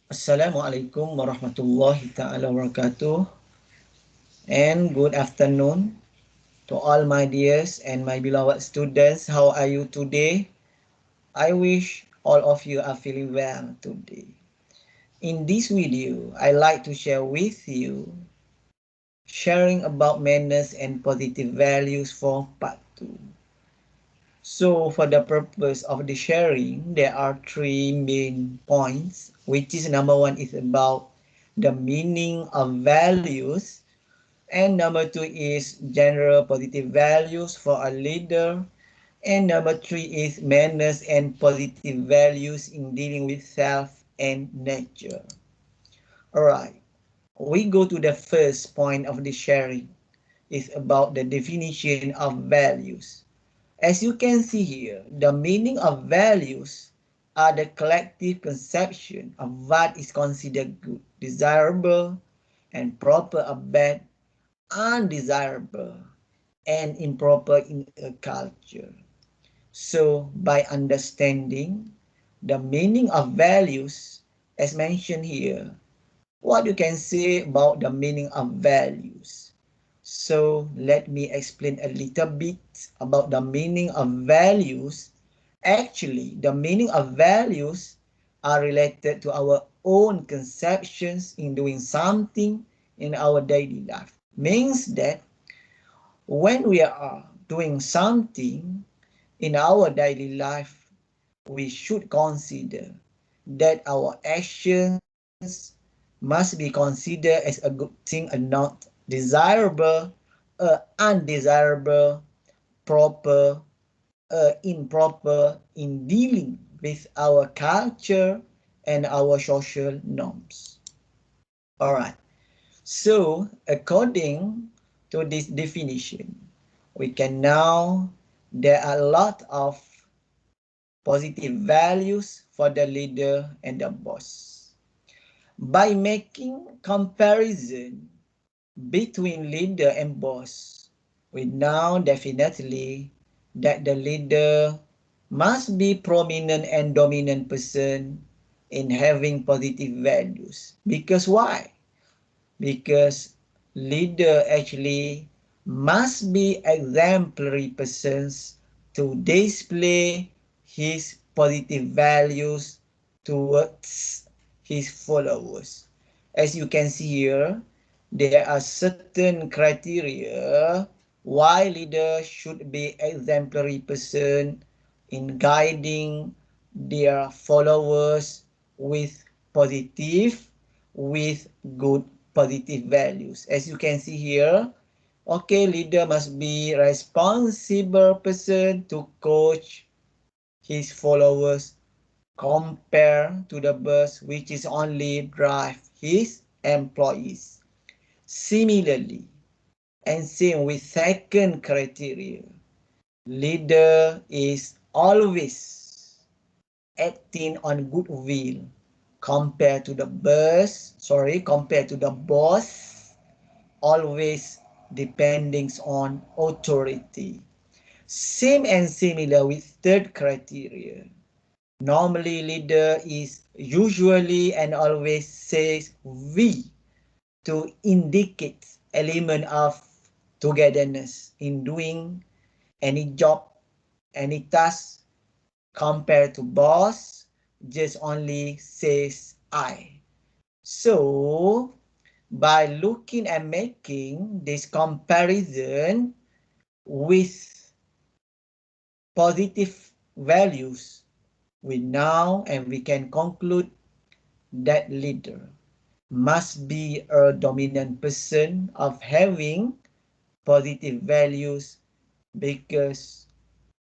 Assalamualaikum warahmatullahi ta'ala wabarakatuh, and good afternoon to all my dears and my beloved students. How are you today? I wish all of you are feeling well today. In this video, I like to share with you sharing about manners and positive values for part 2. So for the purpose of the sharing, there are three main points, which is number one is about the meaning of values, and number two is general positive values for a leader, and number three is manners and positive values in dealing with self and nature. All right, we go to the first point of the sharing. Is about the definition of values. As you can see here, the meaning of values are the collective conception of what is considered good, desirable, and proper or bad, undesirable, and improper in a culture. So, by understanding the meaning of values, as mentioned here, what you can say about the meaning of values? So let me explain a little bit about the meaning of values. Actually, the meaning of values are related to our own conceptions in doing something in our daily life. Means that when we are doing something in our daily life, we should consider that our actions must be considered as a good thing and not desirable, undesirable, proper, improper in dealing with our culture and our social norms. All right. So, according to this definition, we can now, there are a lot of positive values for the leader and the boss. By making comparison between leader and boss, we know definitely that the leader must be prominent and dominant person in having positive values. Because why? Because leader actually must be exemplary persons to display his positive values towards his followers. As you can see here, there are certain criteria why leader should be exemplary person in guiding their followers with positive, with good positive values. As you can see here, okay, leader must be responsible person to coach his followers compared to the boss which is only drive his employees. Similarly, and same with second criteria, leader is always acting on goodwill compared to the boss, always depending on authority. Same and similar with third criteria. Normally leader is usually and always says we to indicate element of togetherness in doing any job, any task, compared to boss just only says I. So by looking and making this comparison with positive values, we know and we can conclude that leader must be a dominant person of having positive values, because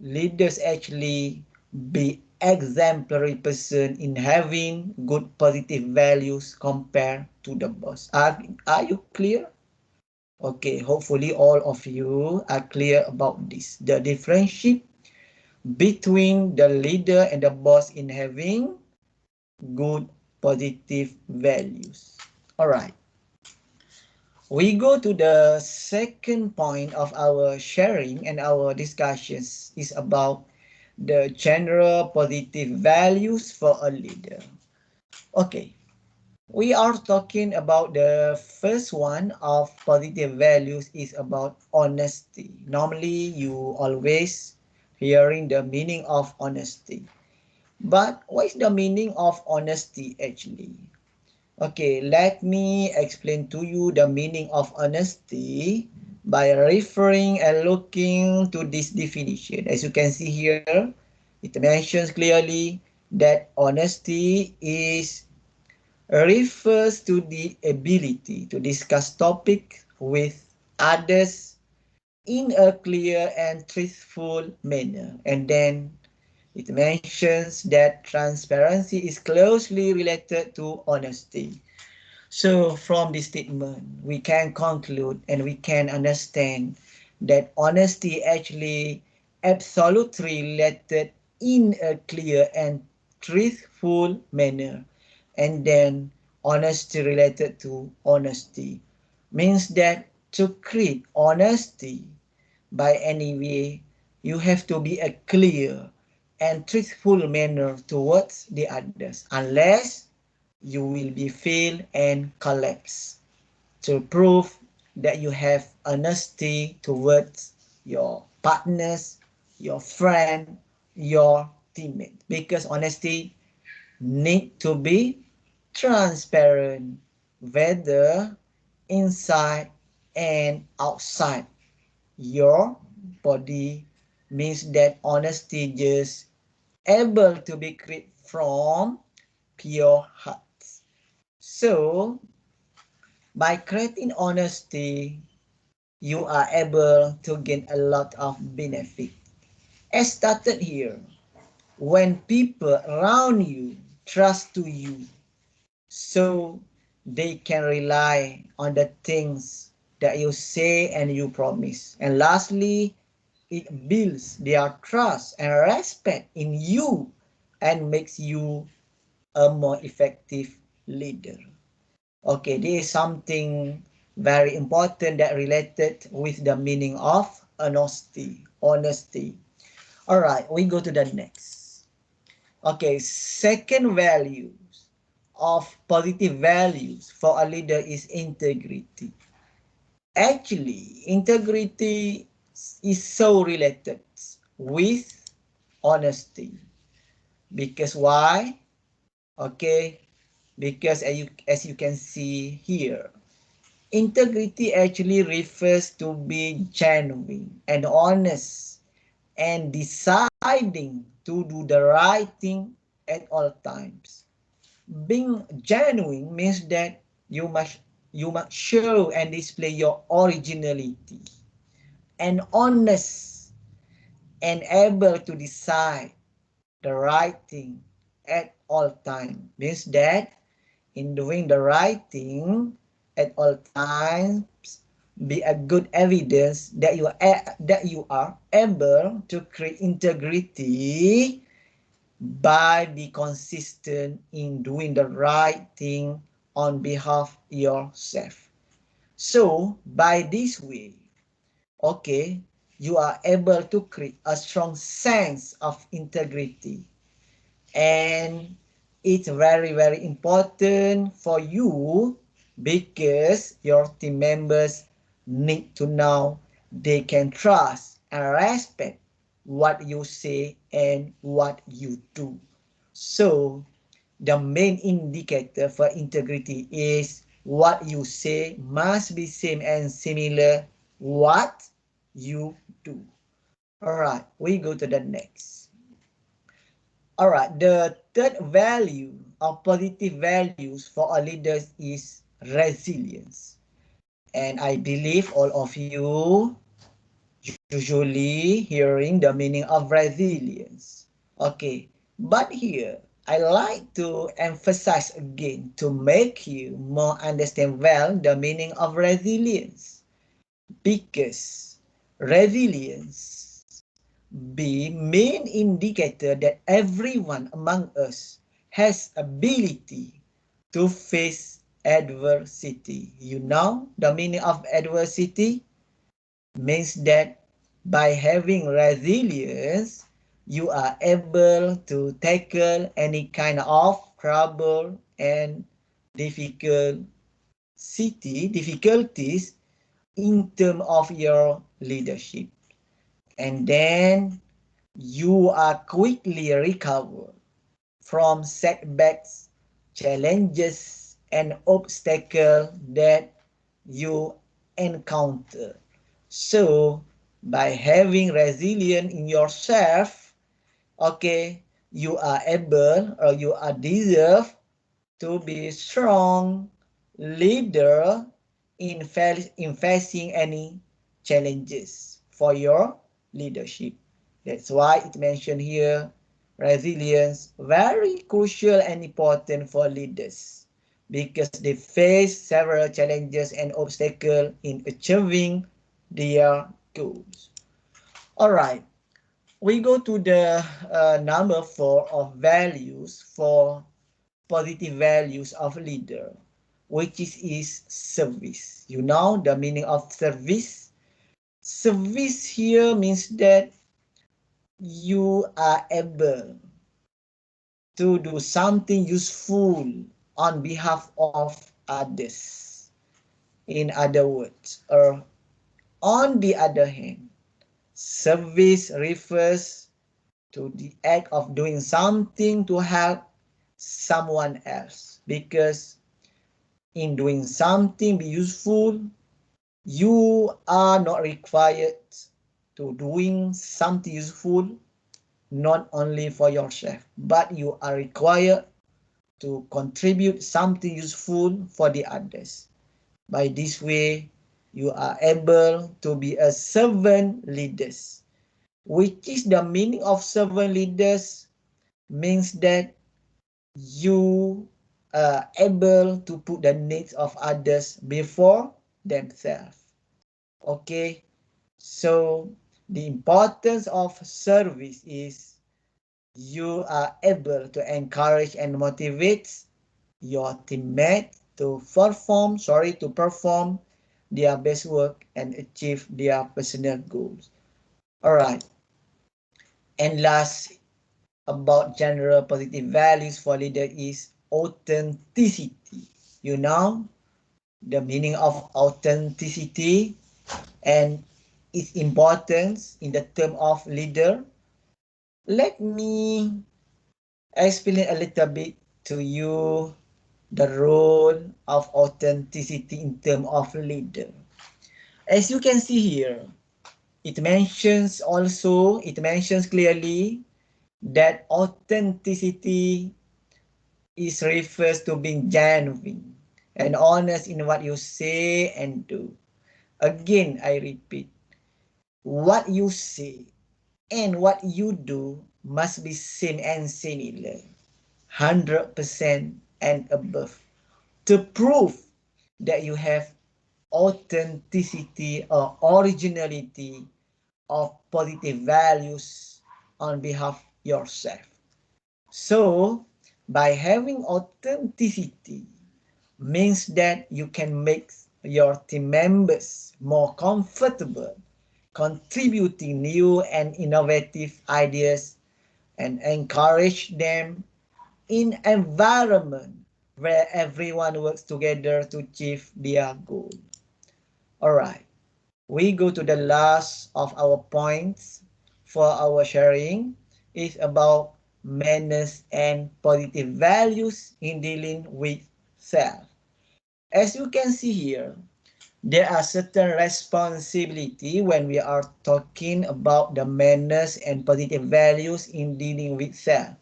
leaders actually be exemplary person in having good positive values compared to the boss. Are you clear? Okay, hopefully all of you are clear about this. The differentiate between the leader and the boss in having good positive values. All right. We go to the second point of our sharing and our discussions is about the general positive values for a leader. Okay. We are talking about the first one of positive values is about honesty. Normally, you always hearing the meaning of honesty. But what is the meaning of honesty actually? Okay, let me explain to you the meaning of honesty by referring and looking to this definition. As you can see here, it mentions clearly that honesty is refers to the ability to discuss topics with others in a clear and truthful manner. And then it mentions that transparency is closely related to honesty. So from this statement, we can conclude and we can understand that honesty actually absolutely related in a clear and truthful manner. And then honesty related to honesty means that to create honesty by any way, you have to be a clear and truthful manner towards the others, unless you will be fail and collapse. To prove that you have honesty towards your partners, your friend, your teammate. Because honesty need to be transparent, whether inside and outside your body, means that honesty just able to be created from pure heart. So by creating honesty, you are able to gain a lot of benefit. As started here, when people around you trust to you, so they can rely on the things that you say and you promise. And lastly, it builds their trust and respect in you and makes you a more effective leader. Okay, this is something very important that related with the meaning of honesty. Honesty. All right, we go to the next. Okay, second values of positive values for a leader is integrity. Actually, integrity is so related with honesty. Because why? Okay, because as you can see here, integrity actually refers to being genuine and honest and deciding to do the right thing at all times. Being genuine means that you must show and display your originality, and honest and able to decide the right thing at all time means that in doing the right thing at all times be a good evidence that you are able to create integrity by be consistent in doing the right thing on behalf yourself. So by this way, okay, you are able to create a strong sense of integrity, and it's very very important for you because your team members need to know they can trust and respect what you say and what you do. So the main indicator for integrity is what you say must be same and similar what you do. All right, we go to the next. All right, the third value or positive values for our leaders is resilience. And I believe all of you usually hearing the meaning of resilience. Okay, but here I like to emphasize again to make you more understand well the meaning of resilience, because resilience be main indicator that everyone among us has ability to face adversity. You know the meaning of adversity means that by having resilience, you are able to tackle any kind of trouble and difficulties in terms of your leadership. And then you are quickly recover from setbacks, challenges, and obstacles that you encounter. So, by having resilience in yourself, okay, you are able or you are deserve to be strong leader in facing any challenges for your leadership. That's why it mentioned here resilience very crucial and important for leaders because they face several challenges and obstacles in achieving their goals. All right, we go to the number 4 of values for positive values of leader, which is service. You know the meaning of service? Service here means that you are able to do something useful on behalf of others. In other words, or on the other hand, service refers to the act of doing something to help someone else because in doing something be useful, you are not required to doing something useful not only for yourself, but you are required to contribute something useful for the others. By this way, you are able to be a servant leaders, which is the meaning of servant leaders means that you are able to put the needs of others before themselves. Okay, so the importance of service is you are able to encourage and motivate your teammate to perform their best work and achieve their personal goals. All right, and last about general positive values for leader is authenticity. You know the meaning of authenticity and its importance in the term of leader. Let me explain a little bit to you the role of authenticity in term of leader. As you can see here, it mentions clearly that authenticity is refers to being genuine and honest in what you say and do. Again, I repeat, what you say and what you do must be same and similar, 100% and above, to prove that you have authenticity or originality of positive values on behalf yourself. So, by having authenticity means that you can make your team members more comfortable contributing new and innovative ideas and encourage them in environment where everyone works together to achieve their goal. All right, we go to the last of our points for our sharing is about manners and positive values in dealing with self. As you can see here, there are certain responsibility when we are talking about the manners and positive values in dealing with self.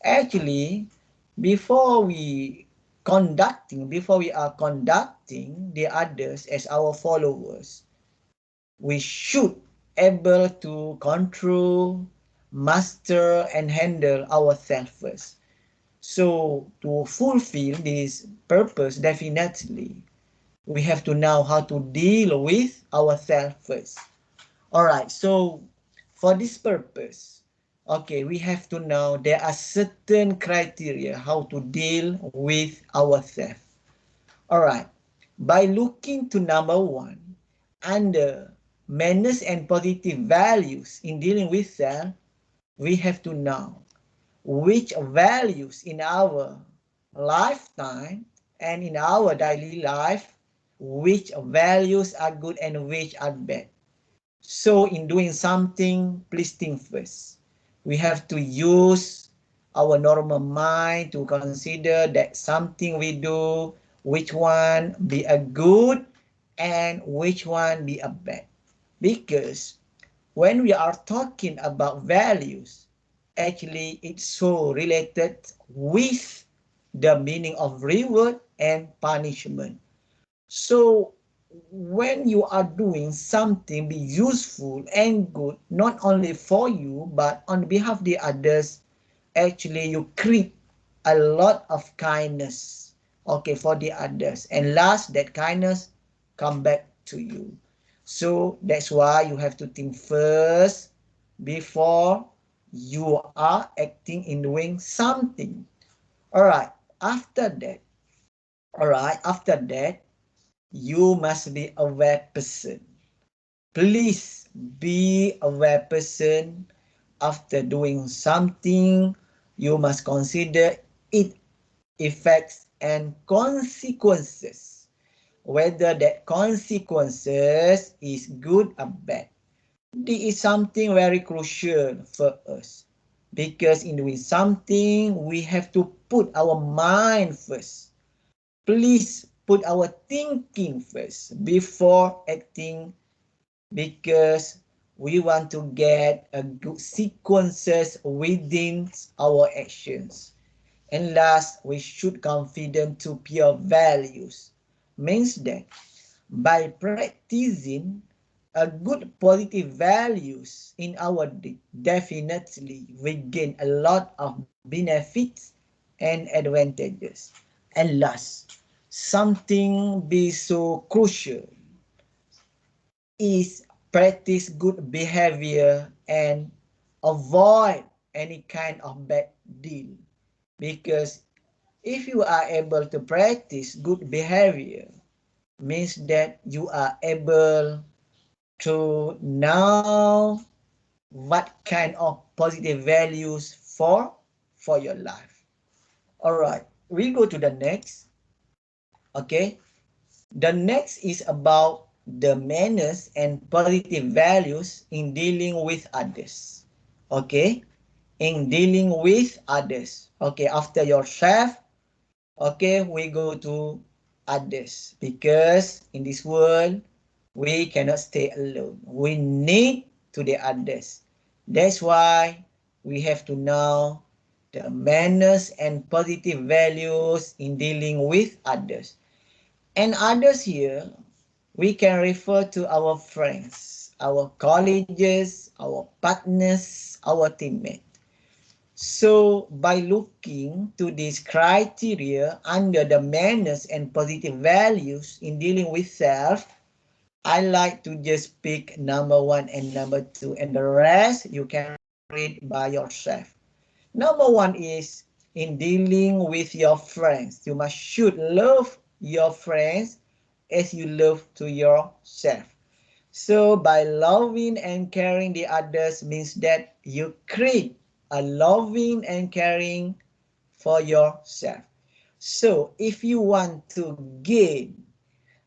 Actually, before we are conducting the others as our followers, we should able to control, master, and handle ourselves first. So to fulfill this purpose, definitely we have to know how to deal with ourselves first. All right, so for this purpose, okay, we have to know there are certain criteria how to deal with ourselves. All right, by looking to number 1, under manners and positive values in dealing with self, we have to know which values in our lifetime and in our daily life, which values are good and which are bad. So in doing something, please think first. We have to use our normal mind to consider that something we do, which one be a good and which one be a bad. Because when we are talking about values, actually it's so related with the meaning of reward and punishment. So when you are doing something be useful and good, not only for you, but on behalf of the others, actually you create a lot of kindness, okay, for the others. And last, that kindness come back to you. So that's why you have to think first before you are acting in doing something. All right. After that, all right. After that, you must be aware person. Please be aware person. After doing something, you must consider its effects and consequences. Whether that consequences is good or bad. This is something very crucial for us. Because in doing something, we have to put our mind first. Please put our thinking first before acting, because we want to get a good sequences within our actions. And last, we should confident to pure values. Means that by practicing a good positive values in our day, definitely we gain a lot of benefits and advantages. And last, something be so crucial is practice good behavior and avoid any kind of bad deal. Because if you are able to practice good behavior, means that you are able to know what kind of positive values for your life. All right, we go to the next. Okay, the next is about the manners and positive values in dealing with others. Okay, in dealing with others. Okay, after yourself, okay, we go to others, because in this world we cannot stay alone. We need to the others. That's why we have to know the manners and positive values in dealing with others. And others here, we can refer to our friends, our colleagues, our partners, our teammates. So by looking to these criteria under the manners and positive values in dealing with self, I like to just pick number one and number two, and the rest you can read by yourself. Number one is in dealing with your friends. You must should love your friends as you love to yourself. So by loving and caring the others means that you create a loving and caring for yourself. So if you want to gain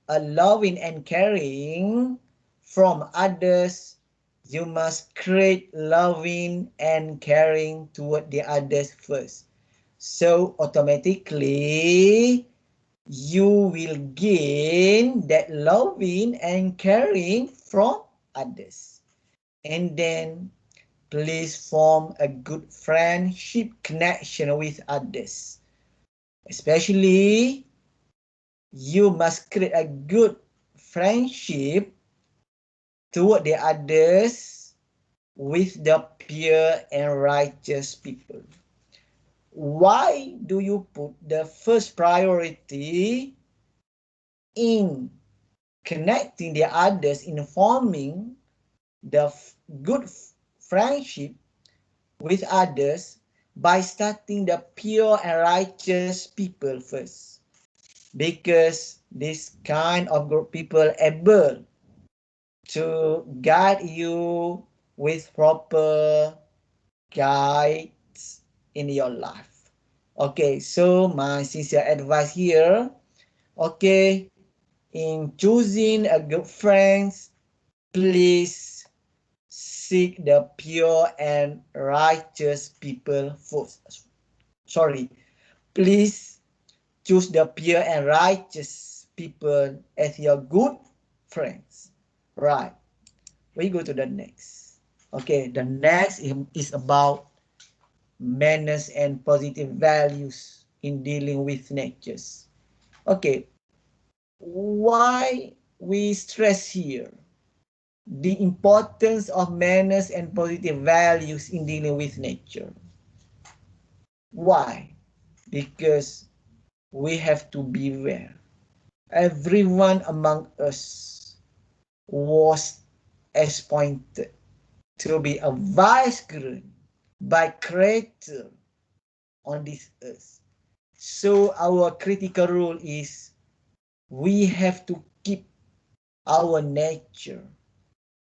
a loving and caring from others, you must create loving and caring toward the others first. So automatically you will gain that loving and caring from others. And then please form a good friendship connection with others. Especially, you must create a good friendship toward the others with the pure and righteous people. Why do you put the first priority in connecting the others, in forming the good friendship with others by starting the pure and righteous people first? Because this kind of group people able to guide you with proper guides in your life. Okay, so my sincere advice here, Okay, in choosing a good friends, please seek the pure and righteous people first. Sorry, please choose the pure and righteous people as your good friends. Right, we go to the next. Okay, the next is about manners and positive values in dealing with natures. Okay, why we stress here the importance of manners and positive values in dealing with nature? Why? Because we have to beware. Everyone among us was appointed to be a vicegerent by Creator on this earth. So our critical rule is we have to keep our nature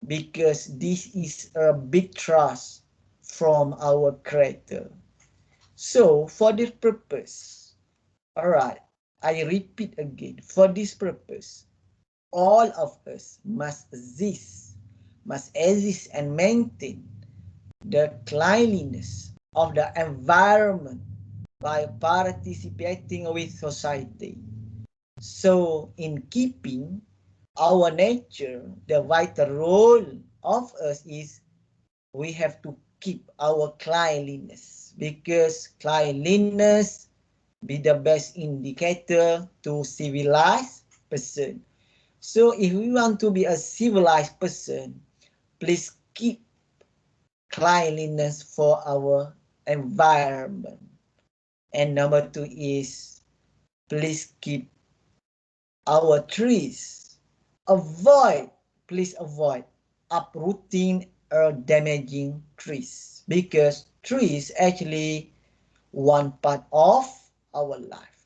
because this is a big trust from our Creator. So for this purpose, alright, I repeat again, for this purpose, all of us must exist and maintain the cleanliness of the environment by participating with society. So in keeping our nature, the vital role of us is we have to keep our cleanliness because cleanliness be the best indicator to civilized person. So if we want to be a civilized person, please keep cleanliness for our environment. And number two is please keep our trees. Avoid, please avoid uprooting or damaging trees because trees actually one part of our life.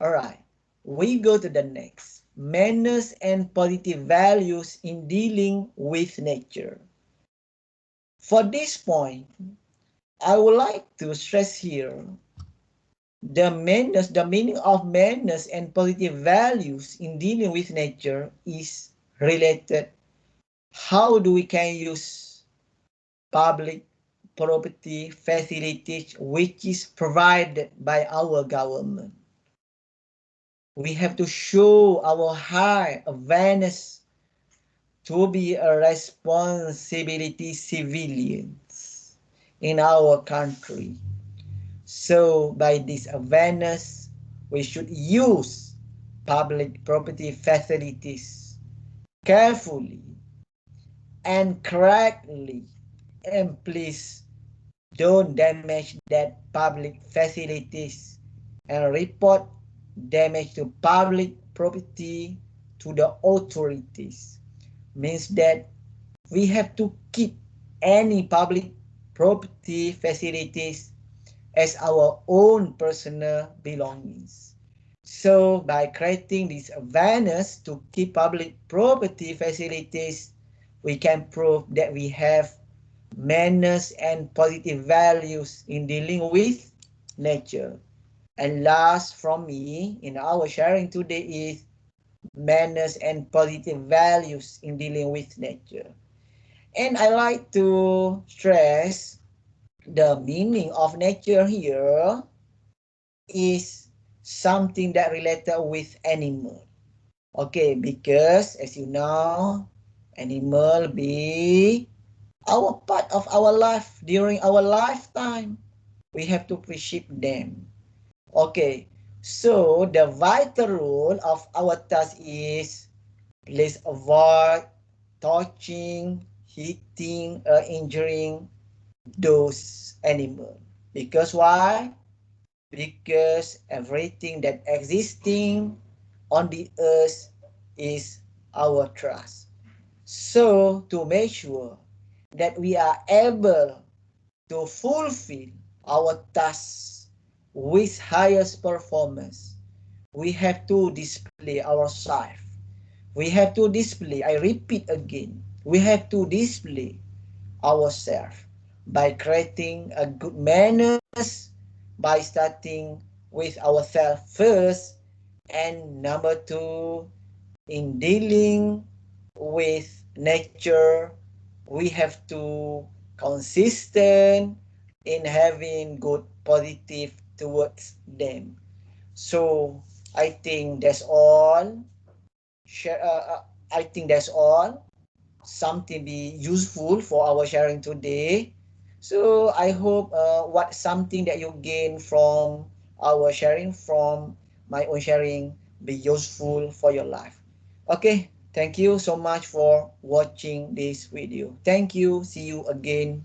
Alright, we go to the next. Manners and positive values in dealing with nature. For this point, I would like to stress here the meaning of manners and positive values in dealing with nature is related. How do we can use public property facilities which is provided by our government? We have to show our high awareness to be a responsibility civilians in our country. So by this awareness, we should use public property facilities carefully and correctly. And please don't damage that public facilities and report damage to public property to the authorities. Means that we have to keep any public property facilities as our own personal belongings. So by creating this awareness to keep public property facilities, we can prove that we have manners and positive values in dealing with nature. And last from me in our sharing today is manners and positive values in dealing with nature. And I like to stress the meaning of nature here is something that related with animal. Okay, because as you know, animal be our part of our life during our lifetime. We have to appreciate them. Okay, so the vital rule of our task is please avoid touching, hitting, or injuring those animals. Because why? Because everything that existing on the earth is our trust. So to make sure that we are able to fulfill our tasks with highest performance, we have to display ourselves. We have to display, I repeat again, we have to display ourselves by creating a good manners, by starting with ourselves first, And number two, in dealing with nature, we have to consistent in having good positive towards them. So I think that's all. I think that's all. Something be useful for our sharing today. So I hope what something that you gain from our sharing, from my own sharing, be useful for your life. Okay, thank you so much for watching this video. Thank you. See you again.